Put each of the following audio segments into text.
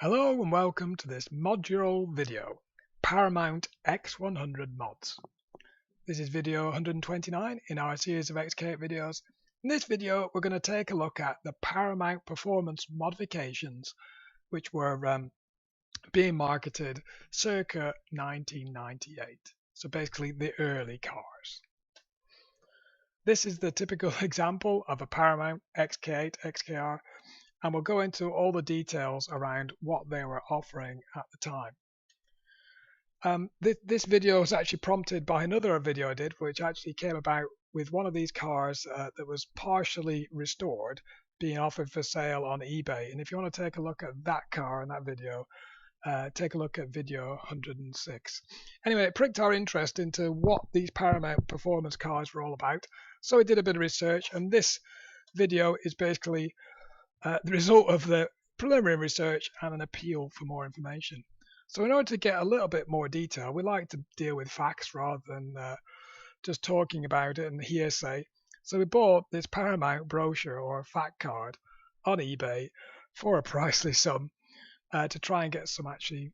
Hello and welcome to this Modurol video, Paramount X100 mods. This is video 129 in our series of XK8 videos. In this video we're going to take a look at the Paramount Performance modifications which were being marketed circa 1998. So basically the early cars. This is the typical example of a Paramount XK8 XKR, and we'll go into all the details around what they were offering at the time. This video was actually prompted by another video I did, which actually came about with one of these cars that was partially restored being offered for sale on eBay. And if you want to take a look at that car in that video, take a look at video 106. Anyway, it pricked our interest into what these Paramount Performance cars were all about. So we did a bit of research, and this video is basically the result of the preliminary research and an appeal for more information. So in order to get a little bit more detail, we like to deal with facts rather than just talking about it and hearsay. So we bought this Paramount brochure or fact card on eBay for a pricely sum to try and get some actually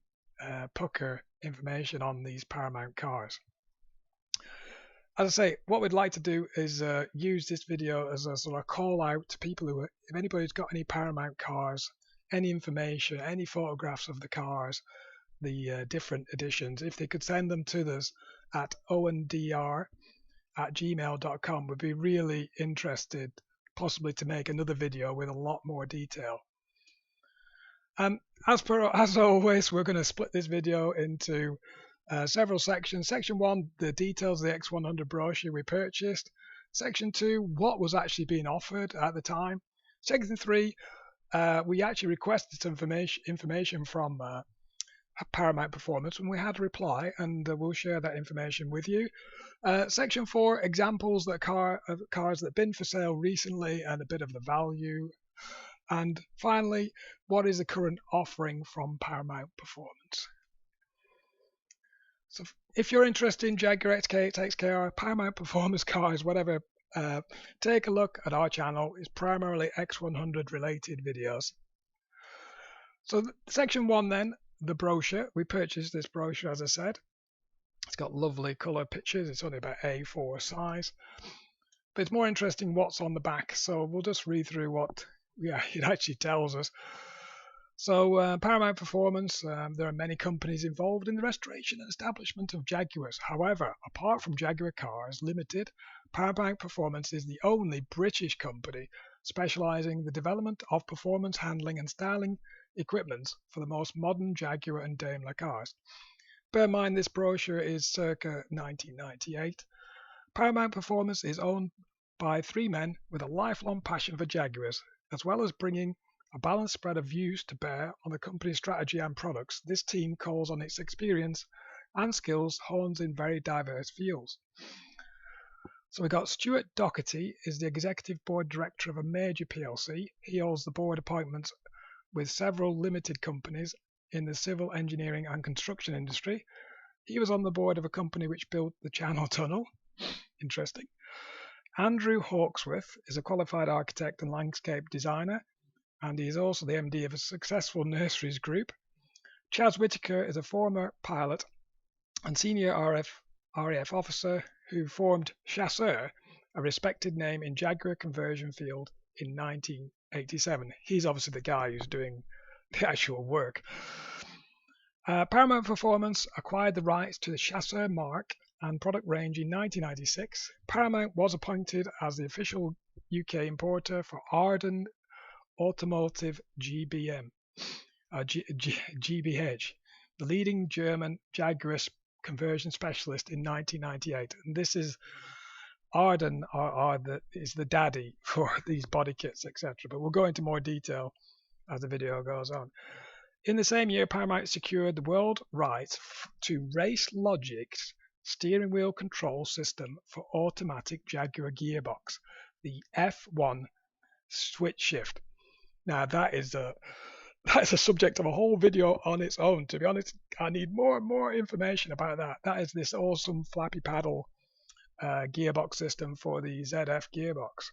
pucker information on these Paramount cars. As I say, what we'd like to do is use this video as a sort of call out to people who, if anybody's got any Paramount cars, any information, any photographs of the cars, the different editions, if they could send them to us at oanddr@gmail.com, we'd be really interested possibly to make another video with a lot more detail. As always, we're going to split this video into several sections. Section 1, the details of the X100 brochure we purchased. Section 2, what was actually being offered at the time. Section 3, we actually requested some information from Paramount Performance, and we had a reply, and we'll share that information with you. Section 4, examples of cars that have been for sale recently and a bit of the value. And finally, what is the current offering from Paramount Performance? So if you're interested in Jaguar XK8, XKR, Paramount Performance cars, whatever, take a look at our channel. It's primarily X100 related videos. So section 1 then, the brochure. We purchased this brochure, as I said. It's got lovely colour pictures. It's only about A4 size. But it's more interesting what's on the back. So we'll just read through what it actually tells us. So Paramount Performance, there are many companies involved in the restoration and establishment of Jaguars. However, apart from Jaguar Cars Limited, Paramount Performance is the only British company specialising in the development of performance handling and styling equipment for the most modern Jaguar and Daimler cars. Bear in mind this brochure is circa 1998. Paramount Performance is owned by 3 men with a lifelong passion for Jaguars, as well as bringing a balanced spread of views to bear on the company's strategy and products. This team calls on its experience and skills honed in very diverse fields. So we got Stuart Docherty is the executive board director of a major PLC. He holds the board appointments with several limited companies in the civil engineering and construction industry. He was on the board of a company which built the Channel Tunnel. Interesting. Andrew Hawksworth is a qualified architect and landscape designer, and he is also the MD of a successful nurseries group. Chaz Whitaker is a former pilot and senior RAF officer who formed Chasseur, a respected name in Jaguar conversion field in 1987. He's obviously the guy who's doing the actual work. Paramount Performance acquired the rights to the Chasseur mark and product range in 1996. Paramount was appointed as the official UK importer for Arden Automotive GmbH, the leading German Jaguar conversion specialist in 1998. And this is Arden is the daddy for these body kits, etc. But we'll go into more detail as the video goes on. In the same year, Paramount secured the world rights to Race Logic's steering wheel control system for automatic Jaguar gearbox, the F1 switch shift. Now that is a subject of a whole video on its own. To be honest, I need more and more information about that. That is this awesome flappy paddle gearbox system for the ZF gearbox.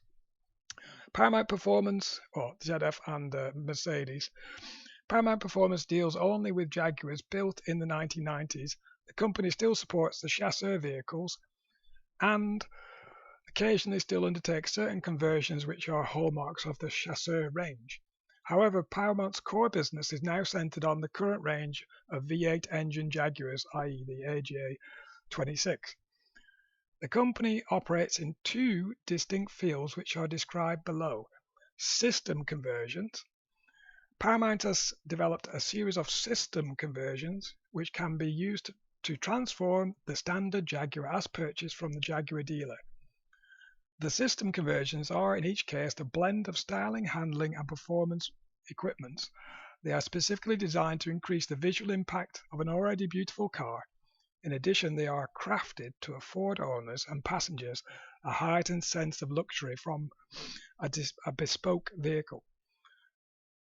Paramount Performance, or ZF and Mercedes, Paramount Performance deals only with Jaguars built in the 1990s. The company still supports the chassis vehicles and occasionally still undertakes certain conversions which are hallmarks of the chassis range. However, Paramount's core business is now centered on the current range of V8 engine Jaguars, i.e. the AJ26. The company operates in two distinct fields which are described below. System conversions. Paramount has developed a series of system conversions which can be used to transform the standard Jaguar as purchased from the Jaguar dealer. The system conversions are in each case a blend of styling, handling and performance equipments. They are specifically designed to increase the visual impact of an already beautiful car. In addition, they are crafted to afford owners and passengers a heightened sense of luxury from a bespoke vehicle.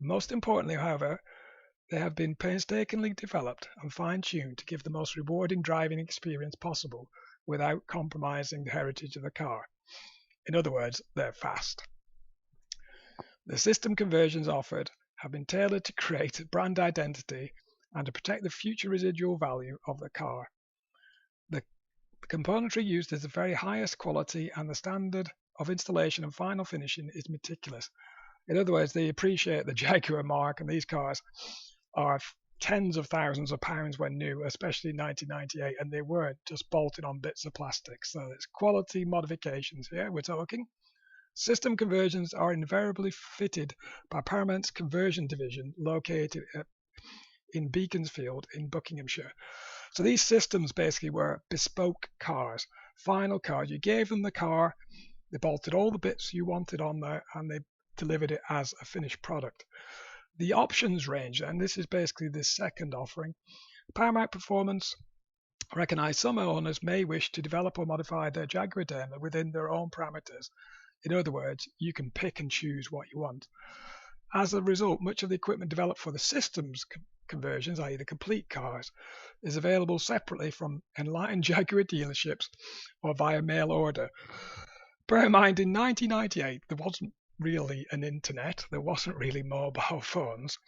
Most importantly, however, they have been painstakingly developed and fine-tuned to give the most rewarding driving experience possible without compromising the heritage of the car. In other words, they're fast. The system conversions offered have been tailored to create brand identity and to protect the future residual value of the car. The componentry used is the very highest quality and the standard of installation and final finishing is meticulous. In other words, they appreciate the Jaguar mark, and these cars are tens of thousands of pounds when new, especially in 1998, and they weren't just bolted on bits of plastic. So it's quality modifications here we're talking. System conversions are invariably fitted by Paramount's conversion division located in Beaconsfield in Buckinghamshire. So these systems basically were bespoke cars, final cars. You gave them the car, they bolted all the bits you wanted on there, and they delivered it as a finished product. The options range, and this is basically the second offering. Paramount Performance recognize some owners may wish to develop or modify their Jaguar Daimler within their own parameters. In other words, you can pick and choose what you want. As a result, much of the equipment developed for the systems conversions, i.e. the complete cars, is available separately from enlightened Jaguar dealerships or via mail order. Bear in mind, in 1998, there wasn't really an internet, there wasn't really mobile phones,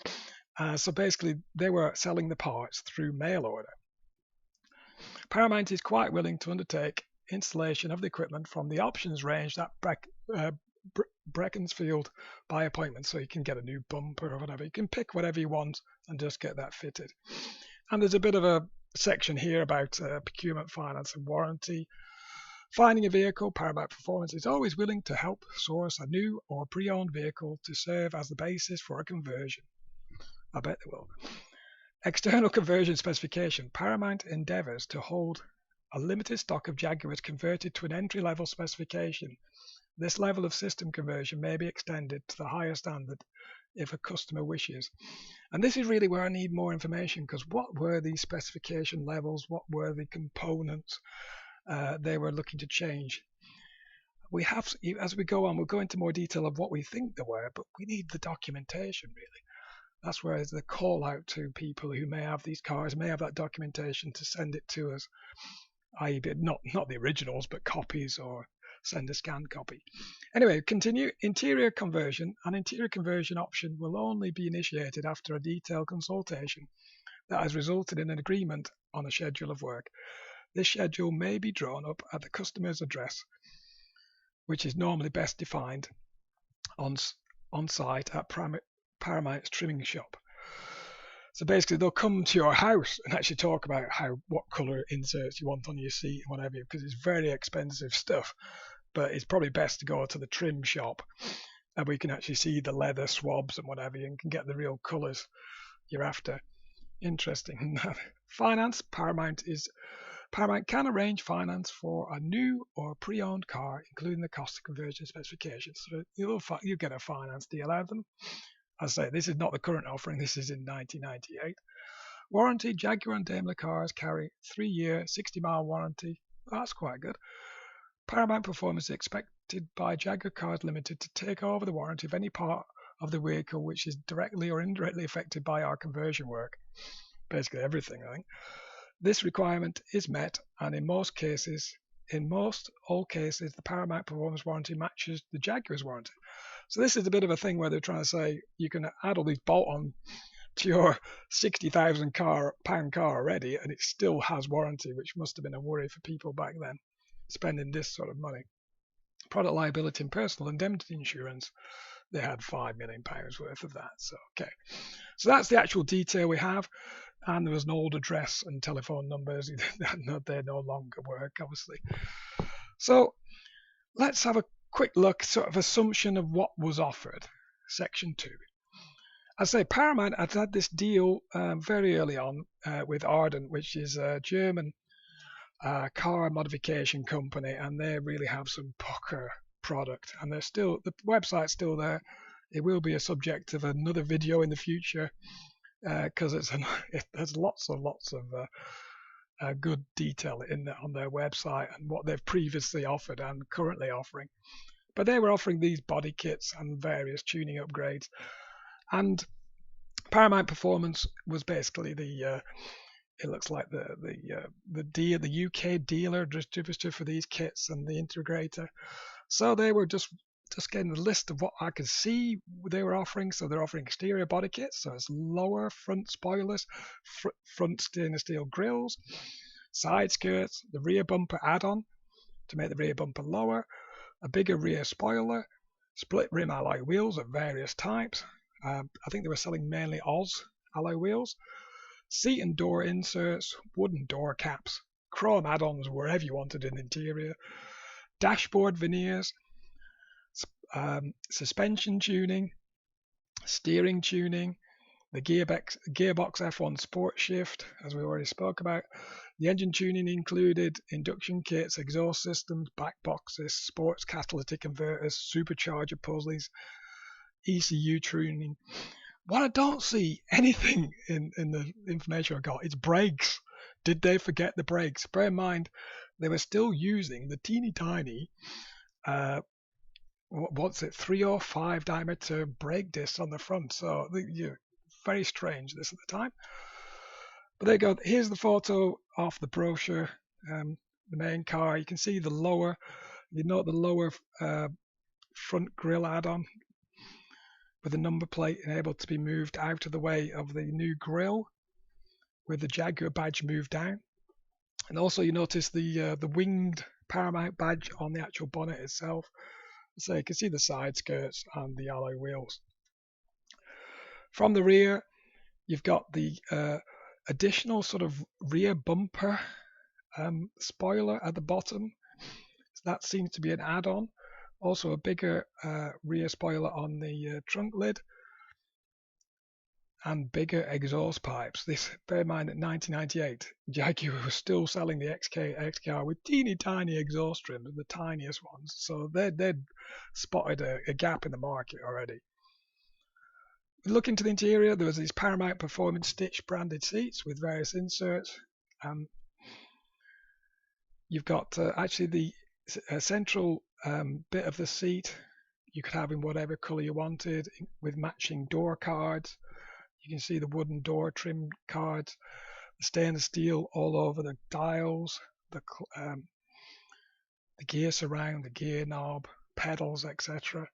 so basically they were selling the parts through mail order. Paramount is quite willing to undertake installation of the equipment from the options range at Beaconsfield by appointment, so you can get a new bumper or whatever. You can pick whatever you want and just get that fitted. And there's a bit of a section here about procurement, finance and warranty. Finding a vehicle, Paramount Performance is always willing to help source a new or pre-owned vehicle to serve as the basis for a conversion. I bet they will. External conversion specification. Paramount endeavours to hold a limited stock of Jaguars converted to an entry-level specification. This level of system conversion may be extended to the higher standard if a customer wishes. And this is really where I need more information, because what were these specification levels? What were the components they were looking to change? We have, as we go on, we'll go into more detail of what we think there were, but we need the documentation really. That's where the call out to people who may have these cars, may have that documentation to send it to us, i.e. not the originals, but copies, or send a scanned copy. Anyway, continue. Interior conversion. An interior conversion option will only be initiated after a detailed consultation that has resulted in an agreement on a schedule of work. This schedule may be drawn up at the customer's address, which is normally best defined on site at Paramount's trimming shop. So basically, they'll come to your house and actually talk about what colour inserts you want on your seat and whatever, because it's very expensive stuff. But it's probably best to go to the trim shop, and we can actually see the leather swabs and whatever, and can get the real colours you're after. Interesting. Finance. Paramount can arrange finance for a new or pre-owned car, including the cost of conversion specifications. So you'll get a finance deal out of them. As I say, this is not the current offering. This is in 1998. Warranty. Jaguar and Daimler cars carry 3-year, 60-mile warranty. That's quite good. Paramount Performance is expected by Jaguar Cars Limited to take over the warranty of any part of the vehicle which is directly or indirectly affected by our conversion work. Basically everything, I think. This requirement is met, and in all cases, the Paramount Performance warranty matches the Jaguar's warranty. So this is a bit of a thing where they're trying to say you can add all these bolt-on to your £60,000 car already, and it still has warranty, which must have been a worry for people back then, spending this sort of money. Product liability and personal indemnity insurance, they had £5 million worth of that. So okay, so that's the actual detail we have. And there was an old address and telephone numbers. They no longer work, obviously. So let's have a quick look, sort of assumption of what was offered. Section 2. I say Paramount had this deal very early on with Ardent, which is a German car modification company, and they really have some pucker product. And they're still, the website's still there. It will be a subject of another video in the future because there's lots of good detail on their website and what they've previously offered and currently offering. But they were offering these body kits and various tuning upgrades. And Paramount Performance was basically it looks like the UK dealer distributor for these kits and the integrator. So they were just getting the list of what I could see they were offering. So they're offering exterior body kits, so it's lower front spoilers, front stainless steel grills, side skirts, the rear bumper add-on to make the rear bumper lower, a bigger rear spoiler, split rim alloy wheels of various types. I think they were selling mainly Oz alloy wheels, seat and door inserts, wooden door caps, chrome add-ons wherever you wanted in the interior, dashboard veneers, suspension tuning, steering tuning, the gearbox F1 sport shift, as we already spoke about. The engine tuning included induction kits, exhaust systems, back boxes, sports catalytic converters, supercharger pulleys, ECU tuning. What I don't see anything in the information I got is brakes. Did they forget the brakes? Bear in mind, they were still using the teeny tiny what's it, 305 diameter brake discs on the front. So very strange this at the time. But there you go. Here's the photo of the brochure, the main car. You can see the lower, the lower front grille add-on with the number plate and able to be moved out of the way of the new grille with the Jaguar badge moved down. And also you notice the winged Paramount badge on the actual bonnet itself. So you can see the side skirts and the alloy wheels. From the rear, you've got the additional sort of rear bumper spoiler at the bottom. So that seems to be an add-on. Also a bigger rear spoiler on the trunk lid and bigger exhaust pipes. Bear in mind that 1998, Jaguar was still selling the XKR with teeny tiny exhaust trims, the tiniest ones. So they'd spotted a gap in the market already. Look into the interior, there was these Paramount Performance Stitch branded seats with various inserts. You've got actually the central bit of the seat you could have in whatever colour you wanted with matching door cards. You can see the wooden door trim cards, the stainless steel all over the dials, the gear surround, the gear knob, pedals, etc.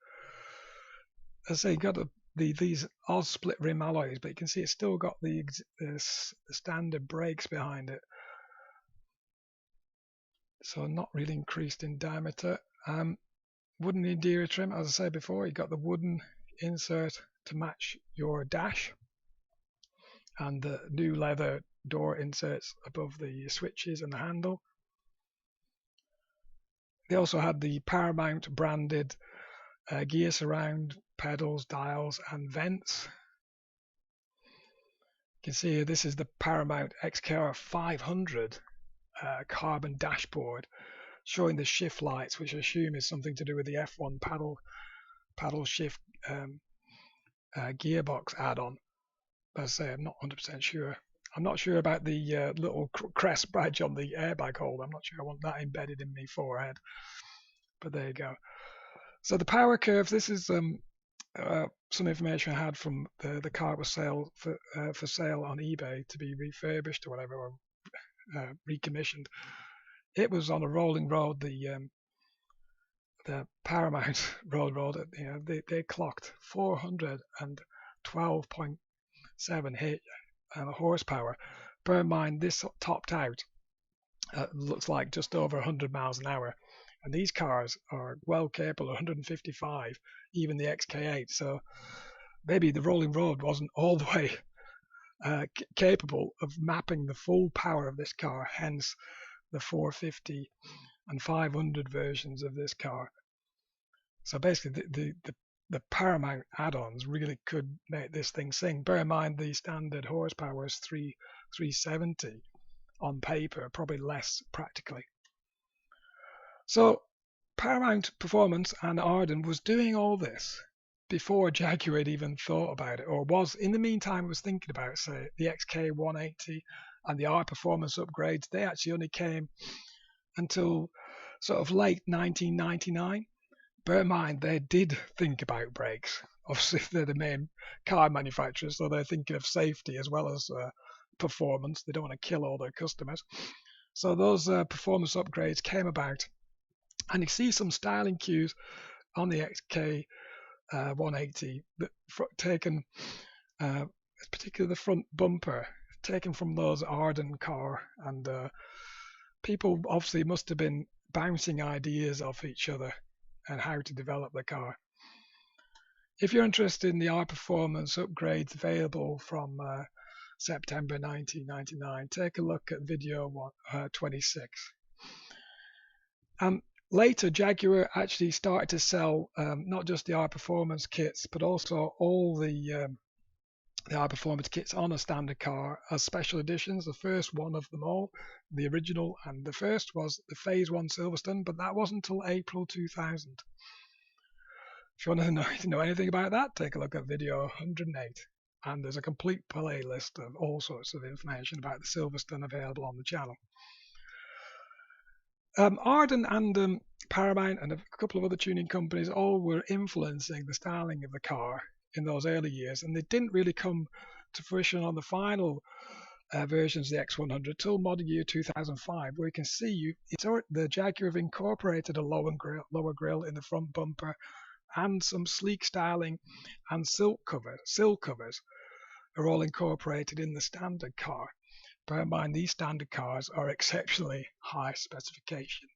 As I say, you got these Oz split rim alloys, but you can see it's still got the standard brakes behind it. So not really increased in diameter. Wooden interior trim, as I said before, you got the wooden insert to match your dash, and the new leather door inserts above the switches and the handle. They also had the Paramount branded gear surround, pedals, dials and vents. You can see here, this is the Paramount XKR 500 carbon dashboard showing the shift lights, which I assume is something to do with the F1 paddle shift gearbox add-on. As I say, I'm not 100% sure. I'm not sure about the little crest badge on the airbag holder. I'm not sure I want that embedded in my forehead. But there you go. So the power curve, this is some information I had from the car was for sale on eBay to be refurbished or whatever, or recommissioned. It was on a rolling road, the Paramount road, they clocked 412.6 horsepower. Bear in mind this topped out looks like just over 100 miles an hour, and these cars are well capable of 155, even the XK8. So maybe the rolling road wasn't all the way capable of mapping the full power of this car, hence the 450 and 500 versions of this car. So basically, the Paramount add-ons really could make this thing sing. Bear in mind the standard horsepower is 370 on paper, probably less practically. So Paramount Performance and Arden was doing all this before Jaguar had even thought about it, or was in the meantime was thinking about, say, the XK180 and the R performance upgrades. They actually only came until sort of late 1999. Bear in mind, they did think about brakes. Obviously, they're the main car manufacturers, so they're thinking of safety as well as performance. They don't want to kill all their customers. So those performance upgrades came about, and you see some styling cues on the XK180 that taken, particularly the front bumper, taken from those Arden car, and people obviously must have been bouncing ideas off each other and how to develop the car. If you're interested in the R performance upgrades available from September 1999, take a look at video 26. Later, Jaguar actually started to sell not just the R performance kits, but also all the R performance kits on a standard car as special editions. The first one of them all, the original, and the first was the Phase 1 Silverstone, but that wasn't until April 2000. If you want to know anything about that, take a look at video 108. And there's a complete playlist of all sorts of information about the Silverstone available on the channel. Arden and Paramount and a couple of other tuning companies all were influencing the styling of the car in those early years, and they didn't really come to fruition on the final versions of the X100 till model year 2005, where you can see the Jaguar have incorporated a lower grille in the front bumper, and some sleek styling and sill covers are all incorporated in the standard car. Bear in mind, these standard cars are exceptionally high specification.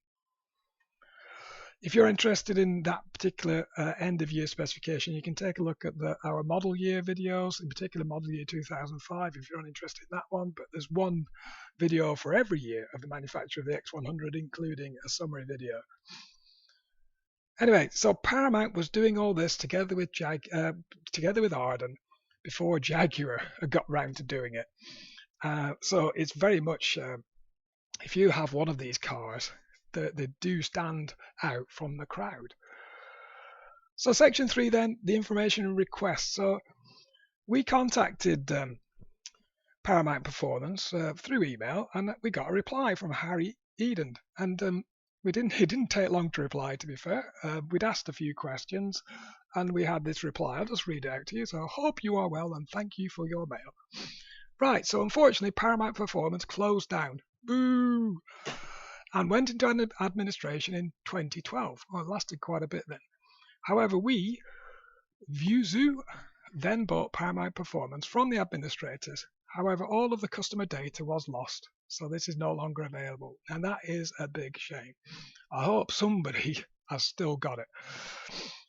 If you're interested in that particular end of year specification, you can take a look at our model year videos, in particular model year 2005 if you're interested in that one, but there's one video for every year of the manufacture of the X100, including a summary video. Anyway, so Paramount was doing all this together with Arden before Jaguar got round to doing it. So it's very much, if you have one of these cars, they do stand out from the crowd. So section 3 then, the information and requests. So we contacted Paramount Performance through email, and we got a reply from Harry Eden, and it didn't take long to reply, to be fair. We'd asked a few questions, and we had this reply. I'll just read it out to you. So, hope you are well, and thank you for your mail. Right, so unfortunately, Paramount Performance closed down. Boo! And went into administration in 2012. Well, it lasted quite a bit then. However, we, Vuzu, then bought Paramount Performance from the administrators. However, all of the customer data was lost. So this is no longer available, and that is a big shame. I hope somebody has still got it.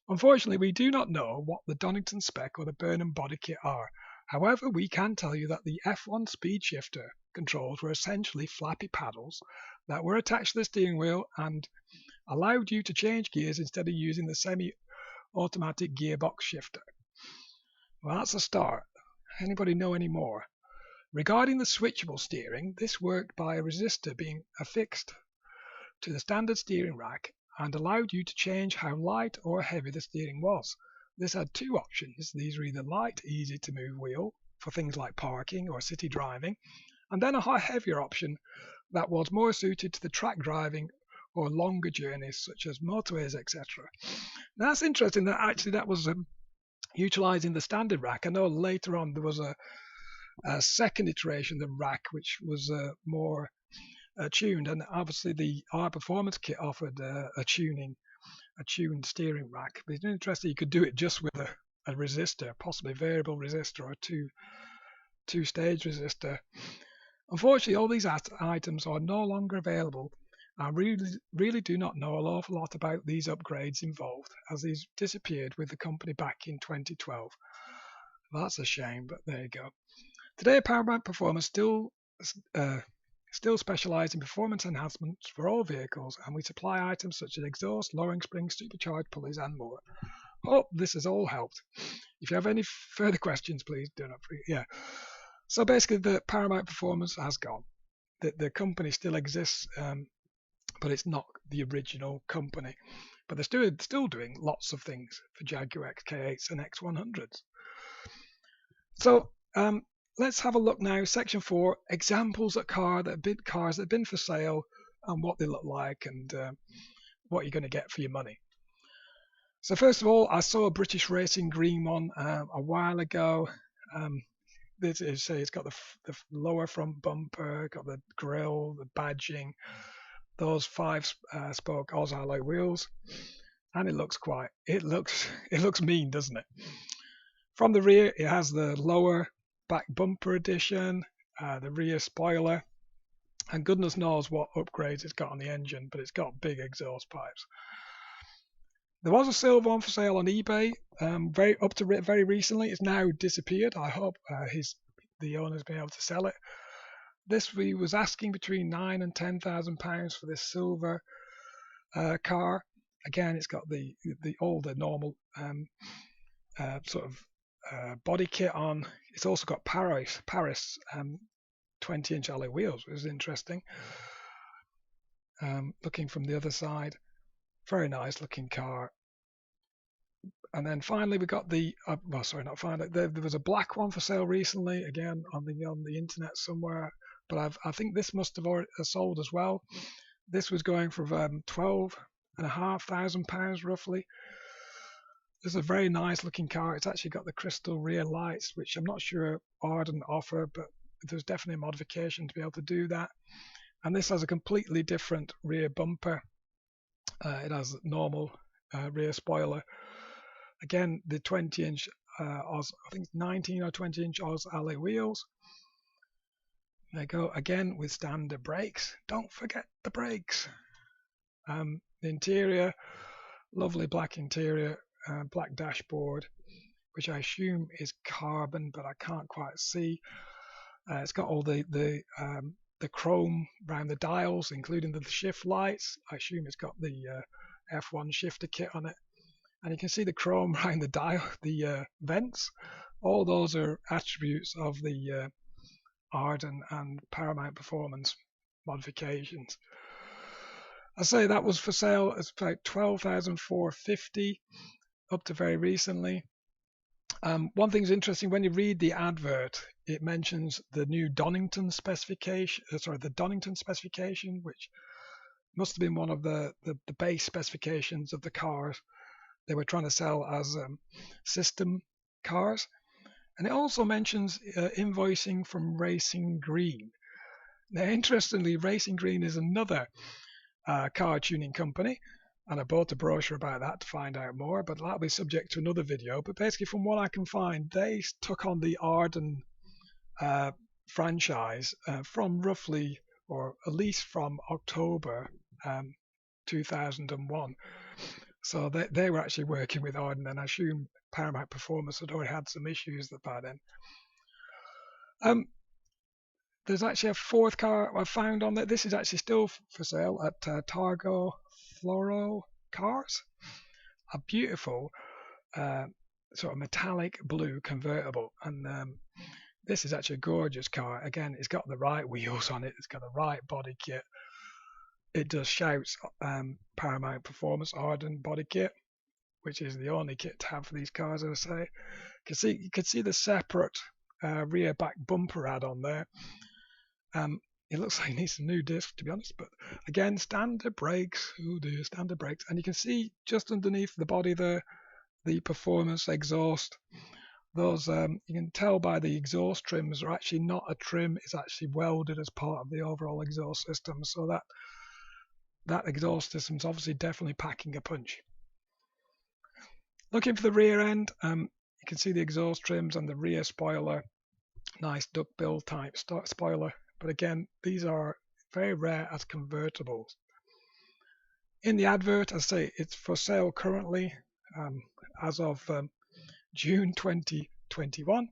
Unfortunately, we do not know what the Donington spec or the Burnham body kit are. However, we can tell you that the F1 speed shifter controls were essentially flappy paddles that were attached to the steering wheel and allowed you to change gears instead of using the semi-automatic gearbox shifter. Well, that's a start. Anybody know any more? Regarding the switchable steering, this worked by a resistor being affixed to the standard steering rack and allowed you to change how light or heavy the steering was. This had two options. These were either light, easy to move wheel for things like parking or city driving, and then a heavier option that was more suited to the track driving or longer journeys such as motorways, etc. Now that's interesting that actually that was utilising the standard rack. I know later on there was a second iteration of the rack which was more tuned, and obviously the R Performance kit offered a tuned steering rack. But it's interesting you could do it just with a resistor, possibly variable resistor or two two-stage resistor. Unfortunately, all these items are no longer available. I really do not know an awful lot about these upgrades involved, as these disappeared with the company back in 2012. That's a shame, but there you go. Today, Paramount Performance still specialise in performance enhancements for all vehicles, and we supply items such as exhaust, lowering springs, supercharged pulleys, and more. Hope this has all helped. If you have any further questions, please do not forget. So basically, the Paramount Performance has gone. The company still exists, but it's not the original company. But they're still doing lots of things for Jaguar XK8s and X100s. So let's have a look now. Section 4, examples of cars that have been for sale and what they look like and what you're going to get for your money. So first of all, I saw a British Racing Green one a while ago. It's got the lower front bumper, got the grille, the badging, those 5-spoke Oz alloy wheels, and it looks mean, doesn't it? From the rear, it has the lower back bumper edition, the rear spoiler, and goodness knows what upgrades it's got on the engine, but it's got big exhaust pipes. There was a silver one for sale on eBay, very recently. It's now disappeared. I hope the owner's been able to sell it. This we was asking between £9,000 and £10,000 for this silver car. Again, it's got the older normal body kit on. It's also got Paris 20-inch alloy wheels, which is interesting. Looking from the other side, very nice looking car. And then finally we got there was a black one for sale recently, again on the internet somewhere, but I think this must have already sold as well. This was going for £12,500 roughly. This is a very nice looking car. It's actually got the crystal rear lights, which I'm not sure Arden offer, but there's definitely a modification to be able to do that. And this has a completely different rear bumper. It has normal rear spoiler. Again, the 20-inch Oz, I think 19 or 20-inch Oz alloy wheels. They go again with standard brakes. Don't forget the brakes. The interior, lovely black interior, black dashboard, which I assume is carbon, but I can't quite see. It's got all the chrome around the dials, including the shift lights. I assume it's got the F1 shifter kit on it. And you can see the chrome around the dial, the vents. All those are attributes of the Arden and Paramount Performance modifications. I say that was for sale. It's about $12,450 up to very recently. One thing's interesting, when you read the advert, it mentions the new Donington specification. The Donington specification, which must have been one of the base specifications of the cars they were trying to sell as system cars. And it also mentions invoicing from Racing Green. Now, interestingly, Racing Green is another car tuning company, and I bought a brochure about that to find out more, but that'll be subject to another video. But basically, from what I can find, they took on the Arden franchise from roughly, or at least from October 2001. So they were actually working with Arden, and I assume Paramount Performance had already had some issues by then. There's actually a fourth car I found on there. This is actually still for sale at Targo Floro Cars. A beautiful sort of metallic blue convertible. And this is actually a gorgeous car. Again, it's got the right wheels on it. It's got the right body kit. It does shouts Paramount Performance Arden body kit, which is the only kit to have for these cars, as I say. You can see the separate rear back bumper add-on there. It looks like it needs some new disc, to be honest, but again, standard brakes. Oh dear, standard brakes. And you can see just underneath the body there, the performance exhaust. Those you can tell by the exhaust trims are actually not a trim. It's actually welded as part of the overall exhaust system. So that exhaust system is obviously definitely packing a punch. Looking for the rear end, you can see the exhaust trims and the rear spoiler Nice duckbill type spoiler, but again, these are very rare as convertibles. In the advert, I say it's for sale currently as of June 2021.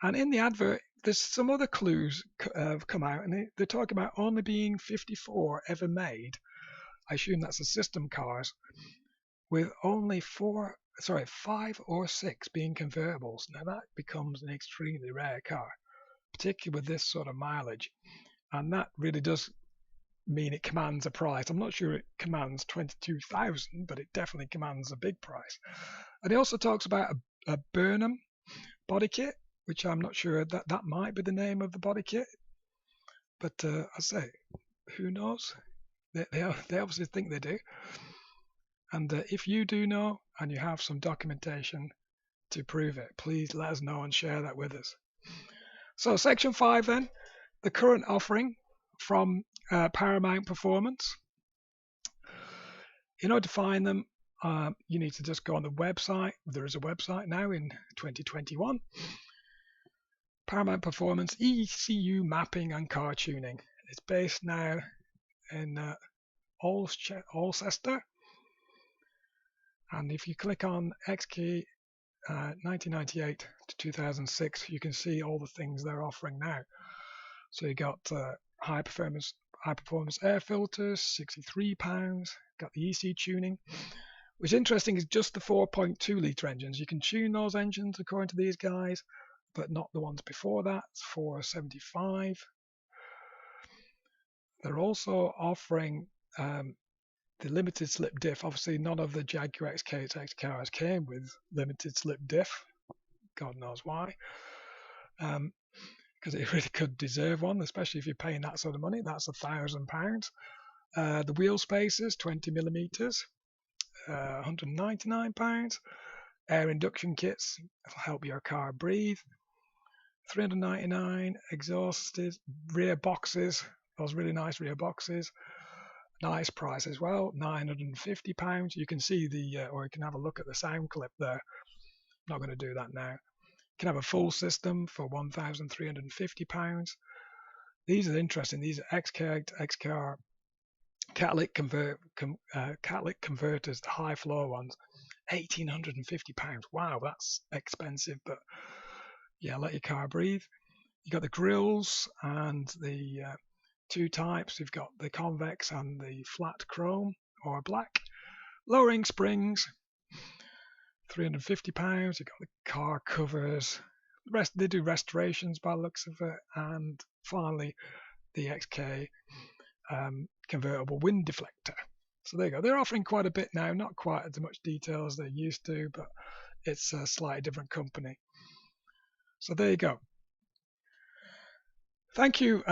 And in the advert, there's some other clues have come out, and they talk about only being 54 ever made. I assume that's the system cars, with only 5 or 6 being convertibles. Now that becomes an extremely rare car, particularly with this sort of mileage, and that really does mean it commands a price. I'm not sure it commands 22,000, but it definitely commands a big price. And he also talks about a Burnham body kit, which I'm not sure that might be the name of the body kit, but I say, who knows? They obviously think they do. And if you do know and you have some documentation to prove it, please let us know and share that with us. So section 5 then, the current offering from Paramount Performance. In order to find them, you need to just go on the website. There is a website now in 2021. Paramount Performance ECU mapping and car tuning. It's based now in Alcester. And if you click on XK 1998 to 2006, you can see all the things they're offering now. So you got high performance air filters, £63. Got the EC tuning, which is interesting, is just the 4.2 litre engines. You can tune those engines according to these guys, but not the ones before that. It's £475. They're also offering the limited slip diff. Obviously, none of the Jaguar XK8 XKRs came with limited slip diff. God knows why. Because it really could deserve one, especially if you're paying that sort of money. That's £1,000. The wheel spacers, 20 millimeters, £199. Air induction kits will help your car breathe. $399. Exhausted rear boxes, those really nice rear boxes. Nice price as well, £950. You can see or you can have a look at the sound clip there. I'm not going to do that now. You can have a full system for £1,350. These are interesting. These are XK8, XKR catalytic converters, the high flow ones, £1,850. Wow, that's expensive, but yeah, let your car breathe. You got the grills and the two types. You've got the convex and the flat chrome or black. Lowering springs, £350. You've got the car covers. They do restorations by the looks of it. And finally, the XK convertible wind deflector. So there you go. They're offering quite a bit now, not quite as much detail as they used to, but it's a slightly different company. So there you go. Thank you.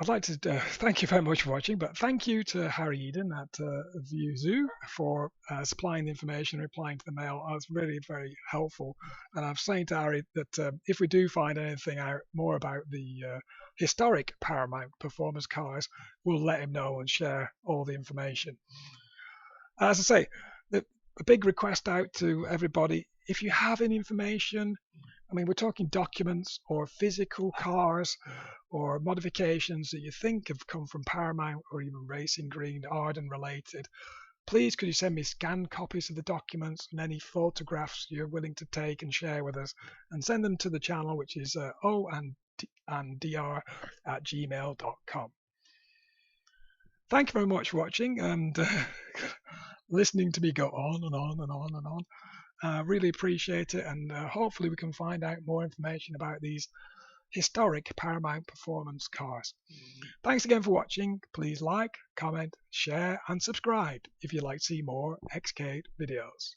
I'd like to thank you very much for watching, but thank you to Harry Eden at ViewZoo for supplying the information, replying to the mail. It's really very helpful. And I'm saying to Harry that if we do find anything out more about the historic Paramount Performance cars, we'll let him know and share all the information. As I say, a big request out to everybody, if you have any information, I mean, we're talking documents or physical cars or modifications that you think have come from Paramount or even Racing Green, Arden related, please could you send me scanned copies of the documents and any photographs you're willing to take and share with us, and send them to the channel, which is oanddr@gmail.com. Thank you very much for watching and listening to me go on and on and on and on. Really appreciate it, and hopefully we can find out more information about these historic Paramount Performance cars. Thanks again for watching. Please like, comment, share and subscribe if you'd like to see more XK8 videos.